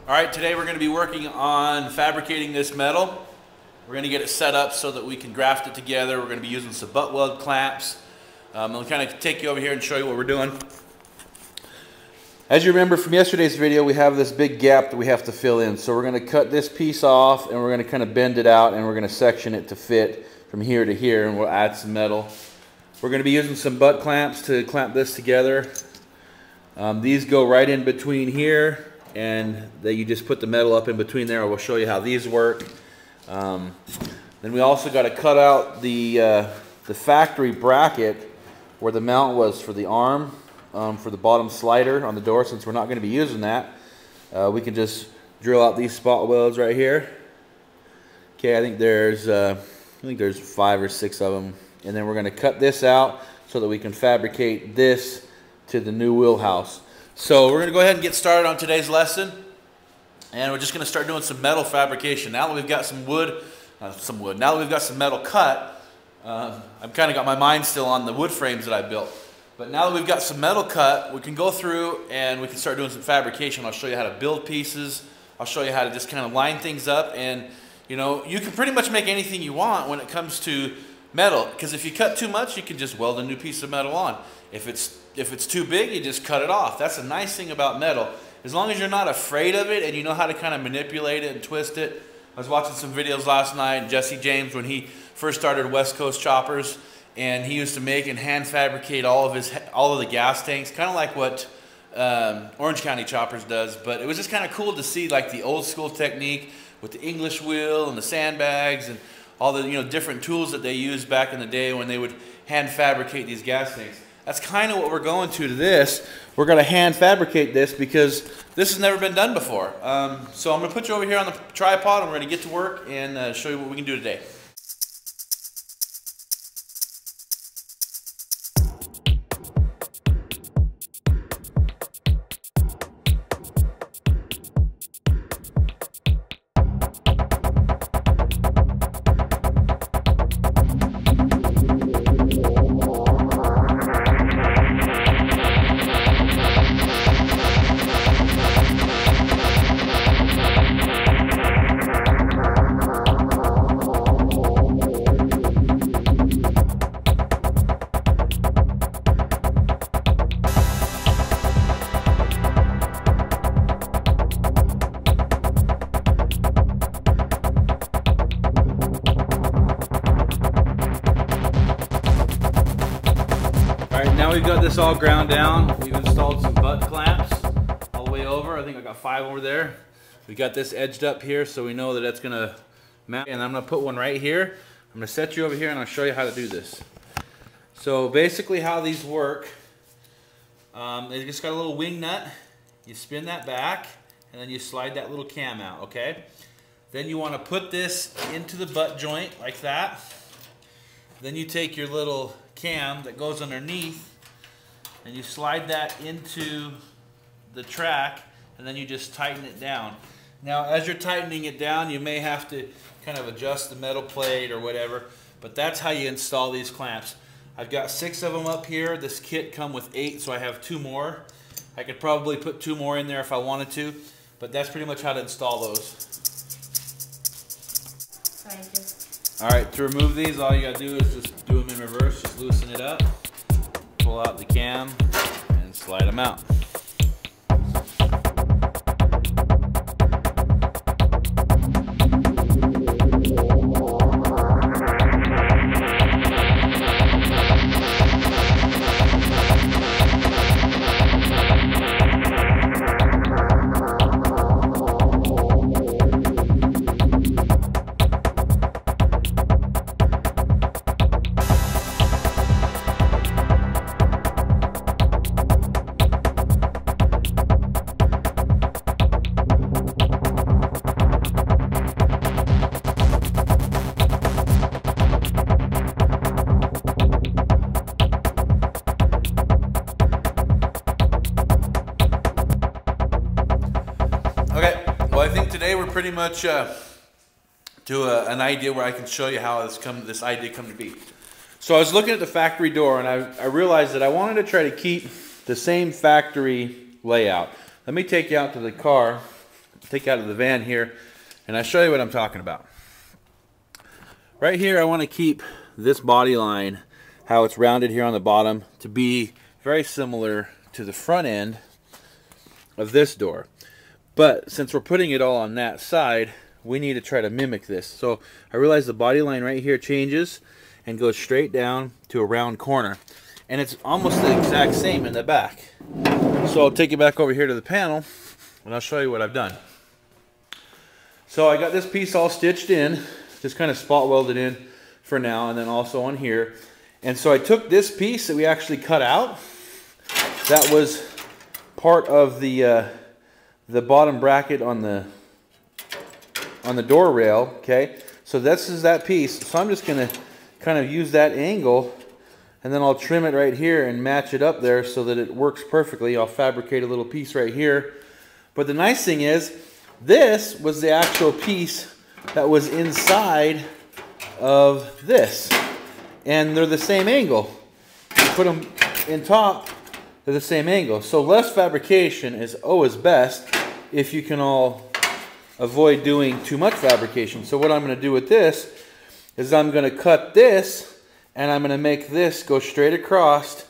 All right, today we're going to be working on fabricating this metal. We're going to get it set up so that we can graft it together. We're going to be using some butt weld clamps. I'll kind of take you over here and show you what we're doing. As you remember from yesterday's video, we have this big gap that we have to fill in. So we're going to cut this piece off and we're going to kind of bend it out and we're going to section it to fit from here to here, and we'll add some metal. We're going to be using some butt clamps to clamp this together. These go right in between here, and you just put the metal up in between there. We'll show you how these work. Then we also got to cut out the factory bracket where the mount was for the arm, for the bottom slider on the door. Since we're not going to be using that, we can just drill out these spot welds right here. Okay, I think there's 5 or 6 of them, and then we're going to cut this out so that we can fabricate this to the new wheelhouse. So we're going to go ahead and get started on today's lesson, and we're just going to start doing some metal fabrication. Now that we've got now that we've got some metal cut, I've kind of got my mind still on the wood frames that I built. But now that we've got some metal cut, we can go through and we can start doing some fabrication. I'll show you how to build pieces. I'll show you how to just kind of line things up, and you know, you can pretty much make anything you want when it comes to metal, because if you cut too much, you can just weld a new piece of metal on. If it's too big, you just cut it off. That's the nice thing about metal. As long as you're not afraid of it and you know how to kind of manipulate it and twist it. I was watching some videos last night, Jesse James, when he first started West Coast Choppers, and he used to make and hand fabricate all of the gas tanks, kind of like what Orange County Choppers does. But it was just kind of cool to see like the old school technique with the English wheel and the sandbags and all the different tools that they used back in the day when they would hand fabricate these gas tanks. That's kind of what we're going to this. We're going to hand fabricate this because this has never been done before. So I'm going to put you over here on the tripod, and we're going to get to work and show you what we can do today. Now we've got this all ground down. We've installed some butt clamps all the way over. I think I got 5 over there. We got this edged up here so we know that that's gonna mount. And I'm gonna put one right here. I'm gonna set you over here and I'll show you how to do this. So basically how these work, they just got a little wing nut. You spin that back and then you slide that little cam out, okay? Then you wanna put this into the butt joint like that. Then you take your little cam that goes underneath and you slide that into the track, and then you just tighten it down. Now as you're tightening it down, you may have to kind of adjust the metal plate or whatever, but that's how you install these clamps. I've got 6 of them up here. This kit come with 8, so I have 2 more. I could probably put 2 more in there if I wanted to, but that's pretty much how to install those. Alright, to remove these, all you gotta do is just do them in reverse. Just loosen it up, pull out the cam, and slide them out. I think today we're pretty much to an idea where I can show you how this idea come to be. So I was looking at the factory door, and I realized that I wanted to try to keep the same factory layout. Let me take you out to the car take out of the van here, and I show you what I'm talking about. Right here, I want to keep this body line, how it's rounded here on the bottom, to be very similar to the front end of this door. But since we're putting it all on that side, we need to try to mimic this. So I realize the body line right here changes and goes straight down to a round corner. And it's almost the exact same in the back. So I'll take you back over here to the panel and I'll show you what I've done. So I got this piece all stitched in, just kind of spot welded in for now, and then also on here. And so I took this piece that we actually cut out. That was part of the bottom bracket on the door rail. Okay, so this is that piece. So I'm just going to kind of use that angle, and then I'll trim it right here and match it up there so that it works perfectly. I'll fabricate a little piece right here. But the nice thing is, this was the actual piece that was inside of this, and they're the same angle. You put them in top, they're the same angle. So less fabrication is always best if you can all avoid doing too much fabrication. So what I'm going to do with this is I'm going to cut this, and I'm going to make this go straight across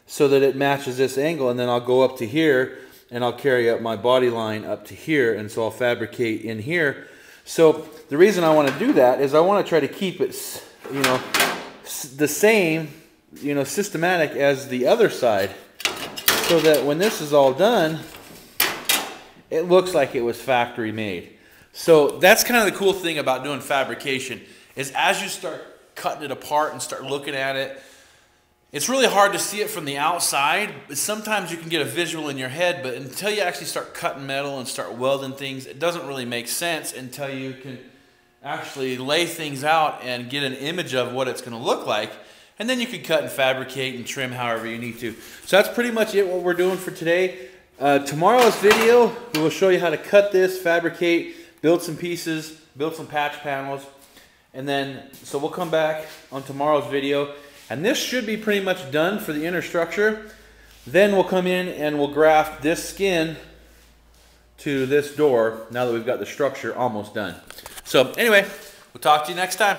so that it matches this angle, and then I'll go up to here and I'll carry up my body line up to here, and so I'll fabricate in here. So the reason I want to do that is I want to try to keep it, you know, the same, you know, systematic as the other side, so that when this is all done, it looks like it was factory made. So that's kind of the cool thing about doing fabrication, is as you start cutting it apart and start looking at it, it's really hard to see it from the outside. Sometimes you can get a visual in your head, but until you actually start cutting metal and start welding things, it doesn't really make sense until you can actually lay things out and get an image of what it's going to look like. And then you can cut and fabricate and trim however you need to. So that's pretty much it, what we're doing for today. Tomorrow's video, we will show you how to cut this, fabricate, build some pieces, build some patch panels. And then, so we'll come back on tomorrow's video. And this should be pretty much done for the inner structure. Then we'll come in and we'll graft this skin to this door now that we've got the structure almost done. So anyway, we'll talk to you next time.